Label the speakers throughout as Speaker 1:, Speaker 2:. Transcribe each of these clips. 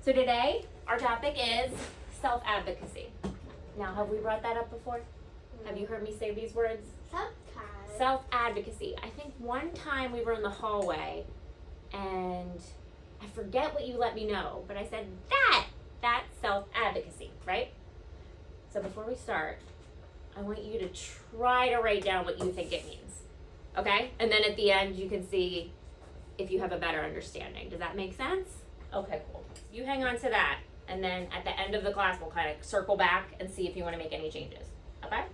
Speaker 1: So today, our topic is self-advocacy. Now, have we brought that up before? Have you heard me say these words?
Speaker 2: Sometimes.
Speaker 1: Self-advocacy. I think one time we were in the hallway and I forget what you let me know, but I said, that's self-advocacy, right? So before we start, I want you to try to write down what you think it means, okay? And then at the end, you can see if you have a better understanding. Does that make sense? Okay, cool. You hang on to that, and then at the end of the class, we'll kind of circle back and see if you want to make any changes, okay?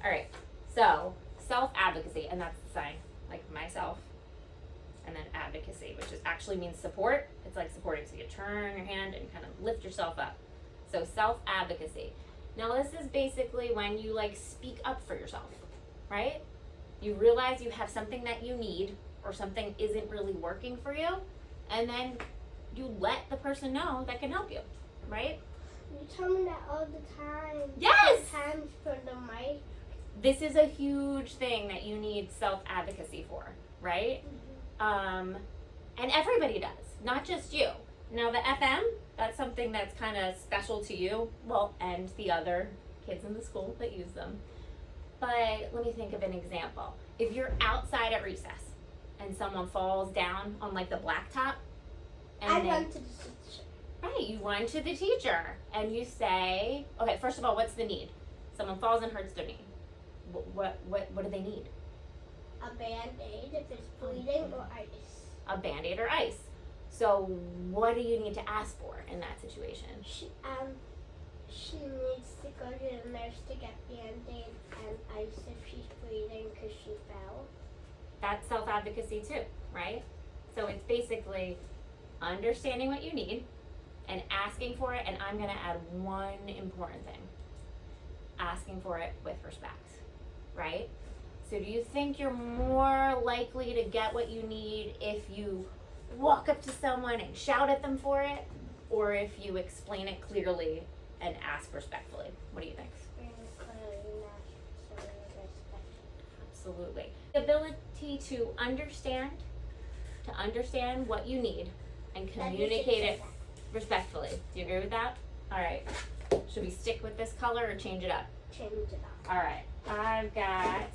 Speaker 1: All right, so self-advocacy, and that's the sign, like myself, and then advocacy, which is actually means support. It's like supporting, so you turn your hand and kind of lift yourself up. So self-advocacy. Now this is basically when you like speak up for yourself, right? You realize you have something that you need or something isn't really working for you, and then you let the person know that can help you, right?
Speaker 2: You tell me that all the time.
Speaker 1: Yes!
Speaker 2: Sometimes for the mic.
Speaker 1: This is a huge thing that you need self-advocacy for, right? And everybody does, not just you. Now the FM, that's something that's kind of special to you, well, and the other kids in the school that use them. But let me think of an example. If you're outside at recess and someone falls down on like the blacktop, and
Speaker 2: I
Speaker 1: they,
Speaker 2: run to the teacher.
Speaker 1: right, you run to the teacher and you say, okay, first of all, what's the need? Someone falls and hurts their knee. What do they need?
Speaker 2: A Band-Aid if it's bleeding or ice.
Speaker 1: A Band-Aid or ice. So what do you need to ask for in that situation?
Speaker 2: She needs to go to the nurse to get Band-Aid and ice if she's bleeding because she fell.
Speaker 1: That's self-advocacy too, right? So it's basically understanding what you need and asking for it, and I'm going to add one important thing. Asking for it with respect, right? So do you think you're more likely to get what you need if you walk up to someone and shout at them for it, or if you explain it clearly and ask respectfully? What do you think? Absolutely. The ability to understand what you need and communicate it respectfully. Do you agree with that? All right. Should we stick with this color or change it up?
Speaker 2: Change it up.
Speaker 1: All right. I've got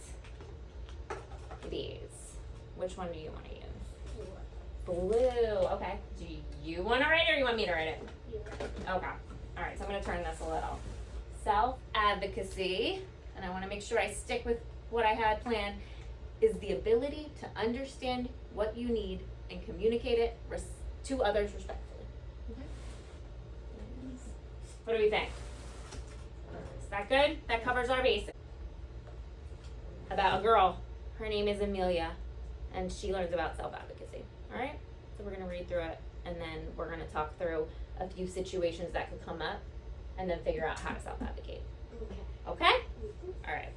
Speaker 1: these. Which one do you want to use? Blue. Okay. Do you want to write it or you want me to write it? Okay. All right. So I'm going to turn this a little. Self-advocacy, and I want to make sure I stick with what I had planned, is the ability to understand what you need and communicate it to others respectfully. Okay. What do we think? Is that good? That covers our basics. About a girl. Her name is Amelia, and she learns about self-advocacy. All right? So we're going to read through it, and then we're going to talk through a few situations that could come up, and then figure out how to self-advocate. Okay? All right.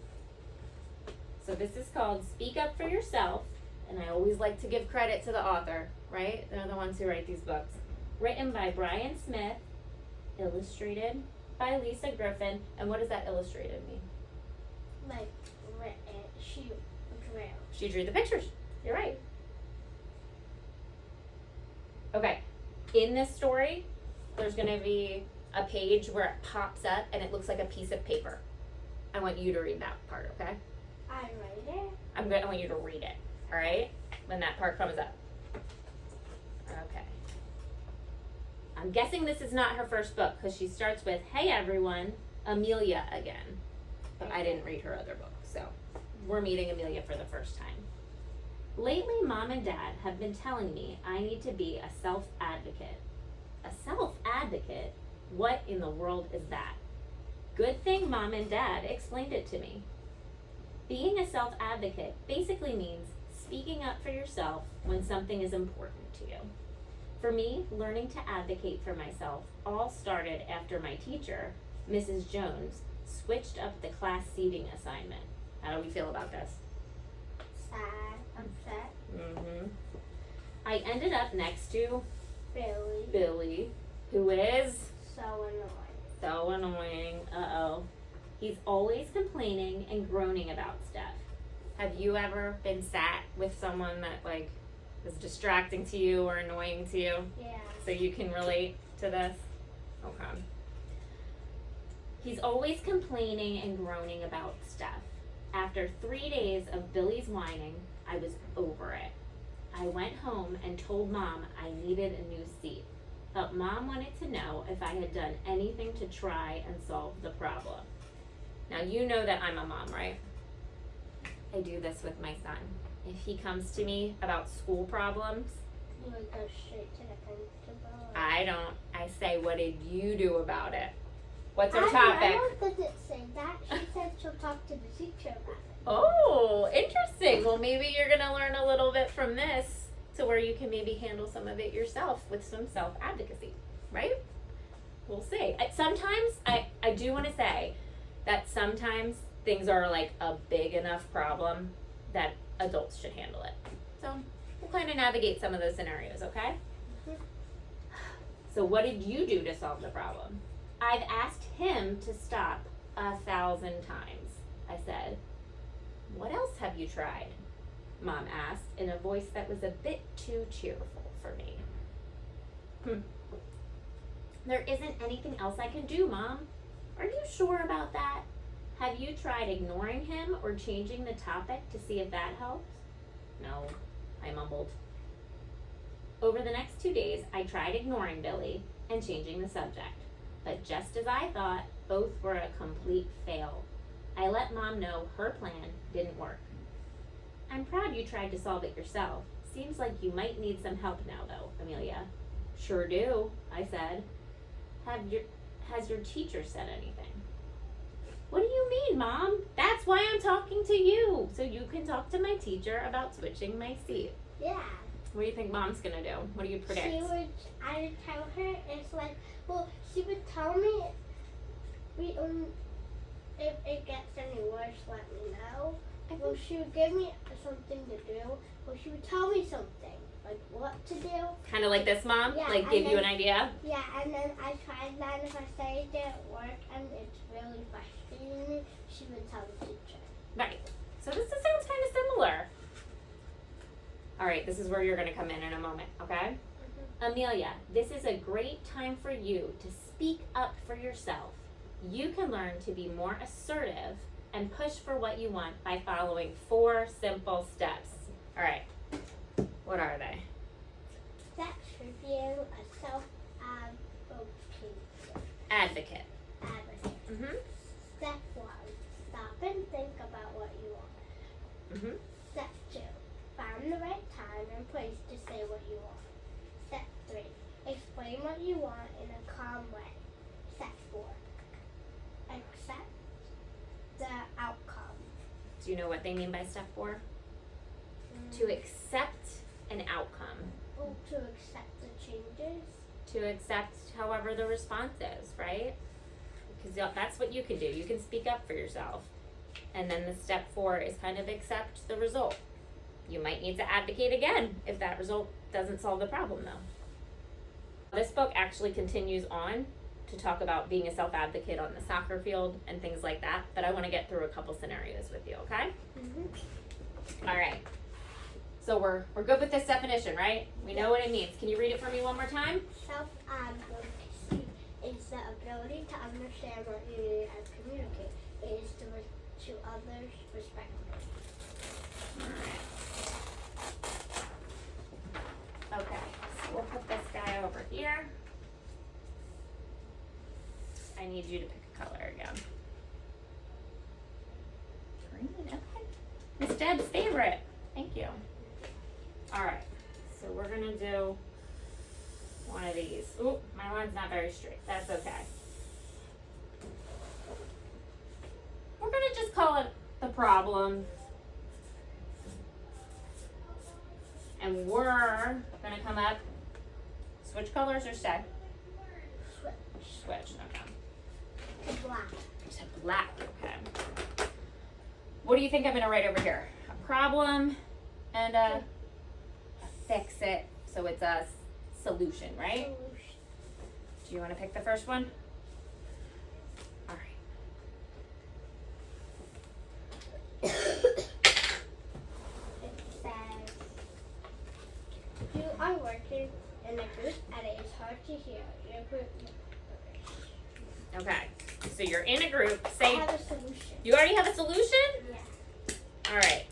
Speaker 1: So this is called Speak Up for Yourself, and I always like to give credit to the author, right? They're the ones who write these books. Written by Brian Smith, illustrated by Lisa Griffin, and what does that illustrated mean?
Speaker 2: Like, she drew.
Speaker 1: She drew the pictures. You're right. Okay. In this story, there's going to be a page where it pops up and it looks like a piece of paper. I want you to read that part, okay?
Speaker 2: I write it.
Speaker 1: I want you to read it, all right? When that part comes up. Okay. I'm guessing this is not her first book because she starts with, "Hey everyone, Amelia again." But I didn't read her other book, so we're meeting Amelia for the first time. Lately, Mom and Dad have been telling me I need to be a self-advocate. A self-advocate? What in the world is that? Good thing Mom and Dad explained it to me. Being a self-advocate basically means speaking up for yourself when something is important to you. For me, learning to advocate for myself all started after my teacher, Mrs. Jones, switched up the class seating assignment. How do we feel about this?
Speaker 2: Sad, upset.
Speaker 1: I ended up next to
Speaker 2: Billy.
Speaker 1: Billy, who is
Speaker 2: So annoying.
Speaker 1: so annoying. Uh-oh. He's always complaining and groaning about stuff. Have you ever been sat with someone that like is distracting to you or annoying to you?
Speaker 2: Yeah.
Speaker 1: So you can relate? to this? Okay. He's always complaining and groaning about stuff. After 3 days of Billy's whining, I was over it. I went home and told Mom I needed a new seat. But Mom wanted to know if I had done anything to try and solve the problem. Now you know that I'm a mom, right? I do this with my son. If he comes to me about school problems,
Speaker 2: You would go straight to the principal.
Speaker 1: I don't. I say, what did you do about it? What's our
Speaker 2: My
Speaker 1: topic?
Speaker 2: mom doesn't say that. She said she'll talk to the teacher about it.
Speaker 1: Oh, interesting. Well, maybe you're going to learn a little bit from this to where you can maybe handle some of it yourself with some self-advocacy, right? We'll see. Sometimes, I do want to say that sometimes things are like a big enough problem that adults should handle it. So we'll kind of navigate some of those scenarios, okay?
Speaker 2: Mhm.
Speaker 1: So what did you do to solve the problem? I've asked him to stop 1,000 times, I said. What else have you tried? Mom asked in a voice that was a bit too cheerful for me. There isn't anything else I can do, Mom. Are you sure about that? Have you tried ignoring him or changing the topic to see if that helps? No, I mumbled. Over the next 2 days, I tried ignoring Billy and changing the subject. But just as I thought, both were a complete fail. I let Mom know her plan didn't work. I'm proud you tried to solve it yourself. Seems like you might need some help now, though, Amelia. Sure do, I said. Has your teacher said anything? What do you mean, Mom? That's why I'm talking to you, so you can talk to my teacher about switching my seat.
Speaker 2: Yeah.
Speaker 1: What do you think Mom's gonna do? What do you predict?
Speaker 2: I would tell her, it's like, well, she would tell me, if it gets any worse, let me know. Well, she would give me something to do. Well, she would tell me something, like what to do.
Speaker 1: Kind of like this, Mom?
Speaker 2: Yeah,
Speaker 1: Like give you an idea?
Speaker 2: Yeah, and then I tried that. If I say it didn't work and it's really frustrating me, she would tell the teacher.
Speaker 1: Right. So this sounds kind of similar. All right, this is where you're going to come in a moment, okay? Amelia, this is a great time for you to speak up for yourself. You can learn to be more assertive and push for what you want by following 4 simple steps. All right, what are they?
Speaker 2: That's review a self-advocate.
Speaker 1: Advocate.
Speaker 2: Advocate.
Speaker 1: Mm-hmm.
Speaker 2: Step 1, stop and think about what you want.
Speaker 1: Mm-hmm.
Speaker 2: Step 2, find the right time and place to say what you want. Step 3, explain what you want in a calm way. Step 4, accept the outcome.
Speaker 1: Do you know what they mean by step 4? To accept an outcome.
Speaker 2: Oh, to accept the changes.
Speaker 1: To accept however the response is, right? Because that's what you can do. You can speak up for yourself. And then the step 4 is kind of accept the result. You might need to advocate again if that result doesn't solve the problem, though. This book actually continues on to talk about being a self-advocate on the soccer field and things like that, but I want to get through a couple scenarios with you, okay?
Speaker 2: Mm-hmm.
Speaker 1: All right. So we're good with this definition, right? We know what it means. Can you read it for me one more time?
Speaker 2: Self-advocacy is the ability to understand what you need and communicate. It is to others' perspective.
Speaker 1: Okay, so we'll put this guy over here. I need you to pick a color again. Green, okay. Miss Deb's favorite. Thank you. Alright, so we're gonna do one of these. Ooh, my line's not very straight. That's okay. We're gonna just call it the problem. And we're gonna come up, switch colors or stay? Switch, okay.
Speaker 2: To black.
Speaker 1: To black, okay. What do you think I'm gonna write over here? A problem and a fix it, so it's a solution, right? Do you wanna pick the first one? Alright.
Speaker 2: It says, you are working in a group and it is hard to hear. Your group.
Speaker 1: Okay. So you're in a group.
Speaker 2: I
Speaker 1: Say
Speaker 2: have a solution.
Speaker 1: you already have a solution?
Speaker 2: Yeah.
Speaker 1: All right.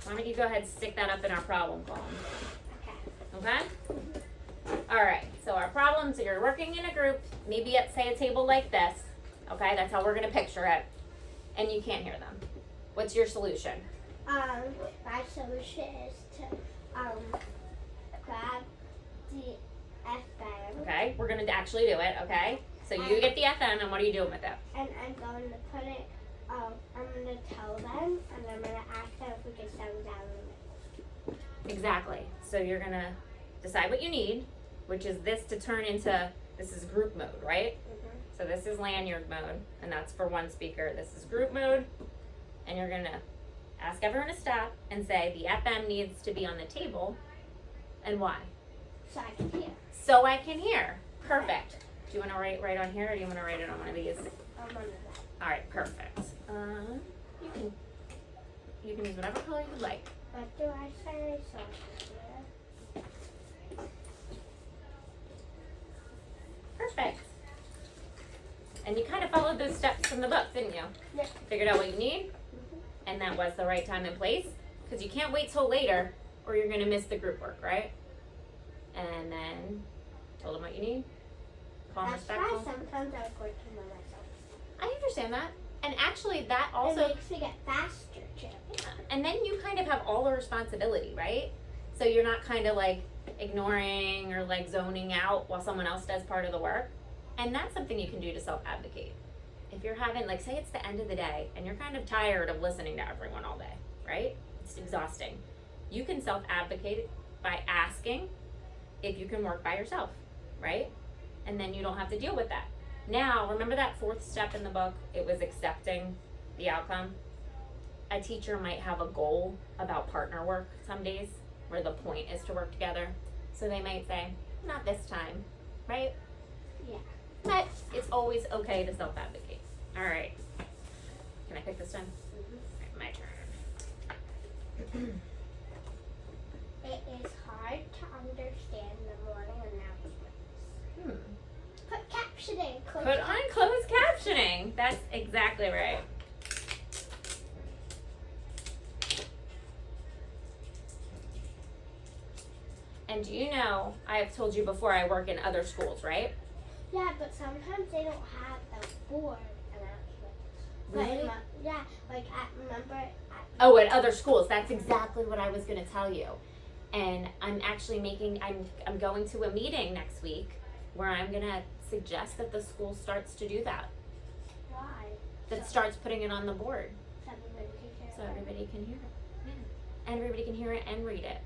Speaker 1: Why don't you go ahead and stick that up in our problem column?
Speaker 2: Okay.
Speaker 1: Okay? All right. So our problems are you're working in a group, maybe at say a table like this. Okay, that's how we're gonna picture it. And you can't hear them. What's your solution?
Speaker 2: My solution is to grab the FM
Speaker 1: Okay, we're gonna actually do it, okay? So you get the FM and what are you doing with it?
Speaker 2: and I'm going to put it. I'm gonna tell them and I'm gonna ask them if we can send it down in the middle.
Speaker 1: Exactly. So you're gonna decide what you need, which is this to turn into, this is group mode, right? So this is lanyard mode, and that's for one speaker. This is group mode, and you're gonna ask everyone to stop and say the FM needs to be on the table, and why?
Speaker 2: So I can hear.
Speaker 1: So I can hear. Perfect. Do you want to write on here, or do you want to write it on one of these?
Speaker 2: I'm under that.
Speaker 1: All right, perfect. You can use whatever color you like.
Speaker 2: What do I say? So I can hear.
Speaker 1: Perfect. And you kind of followed those steps from the book, didn't you?
Speaker 2: Yeah.
Speaker 1: Figured out what you need, and that was the right time and place. Because you can't wait till later, or you're gonna miss the group work, right? And then told them what you need. Calm,
Speaker 2: That's why
Speaker 1: respectful.
Speaker 2: sometimes I work to myself.
Speaker 1: I understand that, and actually that
Speaker 2: It
Speaker 1: also,
Speaker 2: makes me get faster too.
Speaker 1: and then you kind of have all the responsibility, right? So you're not kind of like ignoring or like zoning out while someone else does part of the work. And that's something you can do to self-advocate. If you're having, like, say it's the end of the day and you're kind of tired of listening to everyone all day, right? It's exhausting. You can self-advocate by asking if you can work by yourself, right? And then you don't have to deal with that. Now, remember that fourth step in the book? It was accepting the outcome. A teacher might have a goal about partner work some days where the point is to work together. So they might say, not this time, right?
Speaker 2: Yeah.
Speaker 1: But it's always okay to self-advocate. All right. Can I pick this time? All right, my turn.
Speaker 2: It is hard to understand the morning announcements. Put captioning.
Speaker 1: Put on closed captioning. That's exactly right. And do you know, I have told you before I work in other schools, right?
Speaker 2: Yeah, but sometimes they don't have the board announcements.
Speaker 1: Really?
Speaker 2: Like, yeah, like remember at
Speaker 1: Oh, at other schools. That's exactly what I was going to tell you. And I'm actually I'm going to a meeting next week where I'm going to suggest that the school starts to do that.
Speaker 2: why?
Speaker 1: That starts putting it on the board
Speaker 2: So everybody can hear
Speaker 1: so
Speaker 2: it.
Speaker 1: everybody can hear it. Yeah. And everybody can hear it and read it.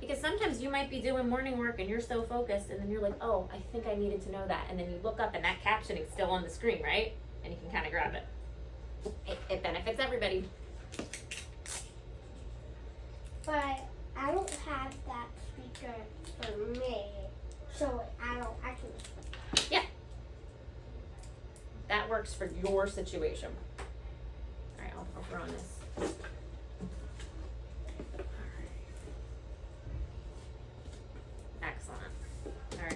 Speaker 1: Because sometimes you might be doing morning work and you're so focused and then you're like, oh, I think I needed to know that. And then you look up and that captioning's still on the screen, right? And you can kind of grab it. It benefits everybody.
Speaker 2: But I don't have that speaker for me, so I can.
Speaker 1: That works for your situation. All right, I'll throw on this.